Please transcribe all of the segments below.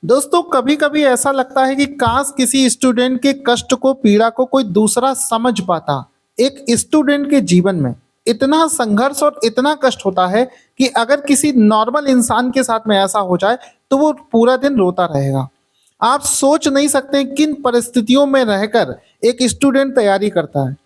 दोस्तों कभी कभी ऐसा लगता है कि काश किसी स्टूडेंट के कष्ट को पीड़ा को कोई दूसरा समझ पाता। एक स्टूडेंट के जीवन में इतना संघर्ष और इतना कष्ट होता है कि अगर किसी नॉर्मल इंसान के साथ में ऐसा हो जाए तो वो पूरा दिन रोता रहेगा। आप सोच नहीं सकते किन परिस्थितियों में रहकर एक स्टूडेंट तैयारी करता है।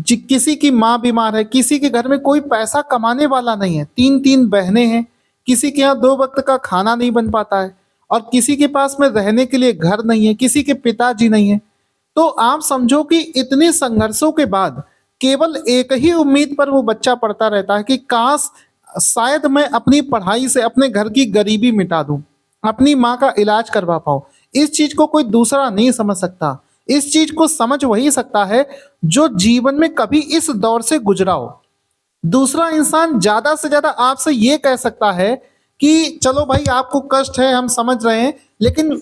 किसी की माँ बीमार है, किसी के घर में कोई पैसा कमाने वाला नहीं है, तीन तीन बहनें हैं, किसी के यहाँ दो वक्त का खाना नहीं बन पाता है और किसी के पास में रहने के लिए घर नहीं है, किसी के पिताजी नहीं है। तो आप समझो कि इतने संघर्षों के बाद केवल एक ही उम्मीद पर वो बच्चा पढ़ता रहता है कि काश शायद मैं अपनी पढ़ाई से अपने घर की गरीबी मिटा दूं, अपनी माँ का इलाज करवा पाऊं। इस चीज को कोई दूसरा नहीं समझ सकता। इस चीज को समझ वही सकता है जो जीवन में कभी इस दौर से गुजरा हो। दूसरा इंसान ज्यादा से ज्यादा आपसे ये कह सकता है कि चलो भाई आपको कष्ट है, हम समझ रहे हैं, लेकिन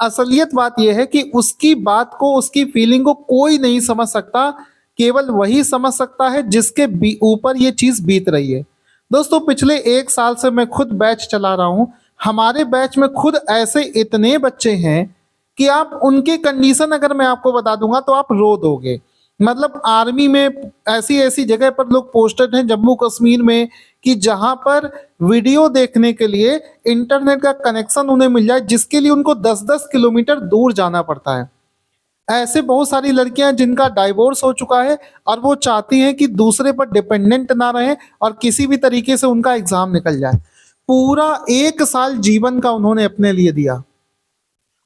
असलियत बात यह है कि उसकी बात को, उसकी फीलिंग को कोई नहीं समझ सकता। केवल वही समझ सकता है जिसके ऊपर ये चीज बीत रही है। दोस्तों पिछले एक साल से मैं खुद बैच चला रहा हूं। हमारे बैच में खुद ऐसे इतने बच्चे हैं कि आप उनके कंडीशन अगर मैं आपको बता दूंगा तो आप रो दोगे। मतलब आर्मी में ऐसी ऐसी जगह पर लोग पोस्टेड हैं, जम्मू कश्मीर में, कि जहां पर वीडियो देखने के लिए इंटरनेट का कनेक्शन उन्हें मिल जाए, जिसके लिए उनको 10-10 किलोमीटर दूर जाना पड़ता है। ऐसे बहुत सारी लड़कियां जिनका डाइवोर्स हो चुका है और वो चाहती हैं कि दूसरे पर डिपेंडेंट ना रहे और किसी भी तरीके से उनका एग्जाम निकल जाए। पूरा एक साल जीवन का उन्होंने अपने लिए दिया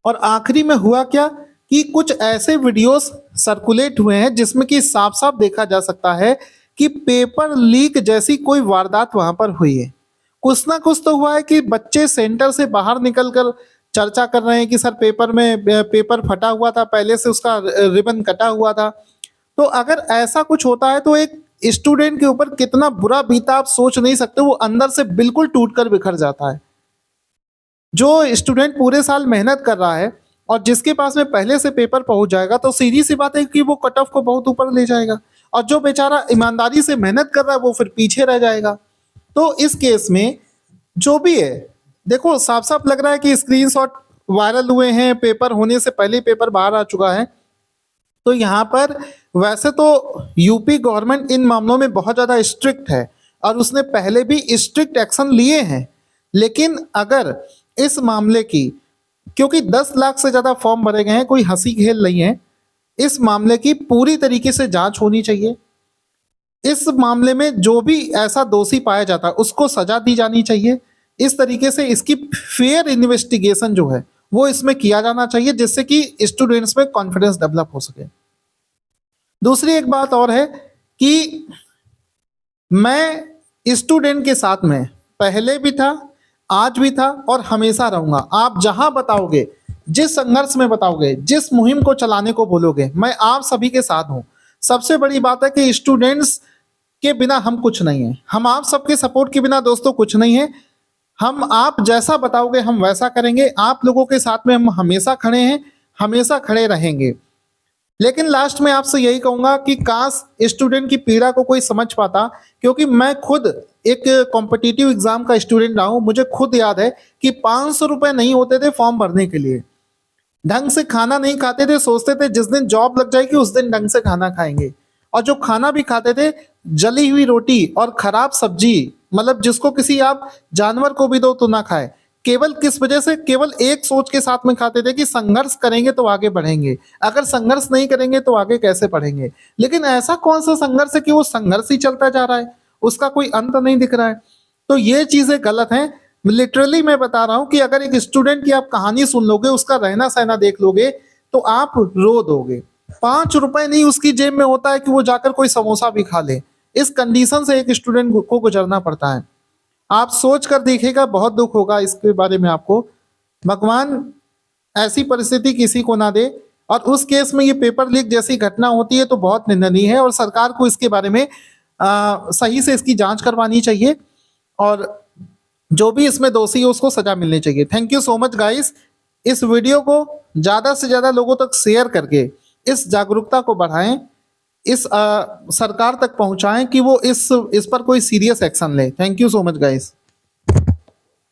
और आखिरी में हुआ क्या कि कुछ ऐसे वीडियोस सर्कुलेट हुए हैं जिसमें कि साफ साफ देखा जा सकता है कि पेपर लीक जैसी कोई वारदात वहां पर हुई है। कुछ ना कुछ तो हुआ है कि बच्चे सेंटर से बाहर निकलकर चर्चा कर रहे हैं कि सर पेपर फटा हुआ था, पहले से उसका रिबन कटा हुआ था। तो अगर ऐसा कुछ होता है तो एक स्टूडेंट के ऊपर कितना बुरा बीता आप सोच नहीं सकते। वो अंदर से बिल्कुल टूटकर बिखर जाता है। जो स्टूडेंट पूरे साल मेहनत कर रहा है और जिसके पास में पहले से पेपर पहुंच जाएगा तो सीधी सी बात है कि वो कट ऑफ को बहुत ऊपर ले जाएगा, और जो बेचारा ईमानदारी से मेहनत कर रहा है वो फिर पीछे रह जाएगा। तो इस केस में जो भी है, देखो साफ साफ लग रहा है कि स्क्रीनशॉट वायरल हुए हैं, पेपर होने से पहले पेपर बाहर आ चुका है। तो यहाँ पर वैसे तो यूपी गवर्नमेंट इन मामलों में बहुत ज़्यादा स्ट्रिक्ट है और उसने पहले भी स्ट्रिक्ट एक्शन लिए हैं, लेकिन अगर इस मामले की, क्योंकि 10 लाख से ज़्यादा फॉर्म भरे गए हैं, कोई हंसी खेल नहीं है, इस मामले की पूरी तरीके से जांच होनी चाहिए। इस मामले में जो भी ऐसा दोषी पाया जाता है उसको सजा दी जानी चाहिए। इस तरीके से इसकी फेयर इन्वेस्टिगेशन जो है वो इसमें किया जाना चाहिए, जिससे कि स्टूडेंट्स में कॉन्फिडेंस डेवलप हो सके। दूसरी एक बात और है कि मैं स्टूडेंट के साथ में पहले भी था, आज भी था और हमेशा रहूंगा। आप जहां बताओगे, जिस संघर्ष में बताओगे, जिस मुहिम को चलाने को बोलोगे, मैं आप सभी के साथ हूं। सबसे बड़ी बात है कि स्टूडेंट्स के बिना हम कुछ नहीं है, हम आप सबके सपोर्ट के बिना दोस्तों कुछ नहीं है। हम आप जैसा बताओगे हम वैसा करेंगे। आप लोगों के साथ में हम हमेशा खड़े हैं, हमेशा खड़े रहेंगे। लेकिन लास्ट में आपसे यही कहूंगा कि काश स्टूडेंट की पीड़ा को कोई समझ पाता, क्योंकि मैं खुद एक कॉम्पिटिटिव एग्जाम का स्टूडेंट रहा हूं। मुझे खुद याद है कि 500 रुपए नहीं होते थे फॉर्म भरने के लिए। ढंग से खाना नहीं खाते थे, सोचते थे जिस दिन जॉब लग जाएगी उस दिन ढंग से खाना खाएंगे, और जो खाना भी खाते थे जली हुई रोटी और खराब सब्जी, मतलब जिसको किसी आप जानवर को भी दो तो ना खाए। केवल किस वजह से, केवल एक सोच के साथ में खाते थे कि संघर्ष करेंगे तो आगे बढ़ेंगे, अगर संघर्ष नहीं करेंगे तो आगे कैसे बढ़ेंगे। लेकिन ऐसा कौन सा संघर्ष है कि वो संघर्ष ही चलता जा रहा है, उसका कोई अंत नहीं दिख रहा है। तो ये चीजें गलत हैं। लिटरली मैं बता रहा हूं कि अगर एक स्टूडेंट की आप कहानी सुन लोगे, उसका रहना सहना देख लोगे तो आप रो दोगे। 5 रुपए नहीं उसकी जेब में होता है कि वो जाकर कोई समोसा भी खा ले। इस कंडीशन से एक स्टूडेंट को गुजरना पड़ता है। आप सोच कर देखिएगा, बहुत दुख होगा इसके बारे में आपको। भगवान ऐसी परिस्थिति किसी को ना दे। और उस केस में ये पेपर लीक जैसी घटना होती है तो बहुत निंदनीय है और सरकार को इसके बारे में सही से इसकी जांच करवानी चाहिए और जो भी इसमें दोषी है उसको सजा मिलनी चाहिए। Thank you so much guys. इस वीडियो को ज़्यादा से ज़्यादा लोगों तक शेयर करके इस जागरूकता को बढ़ाएं, इस सरकार तक पहुंचाएं कि वो इस पर कोई सीरियस एक्शन ले। Thank you so much guys.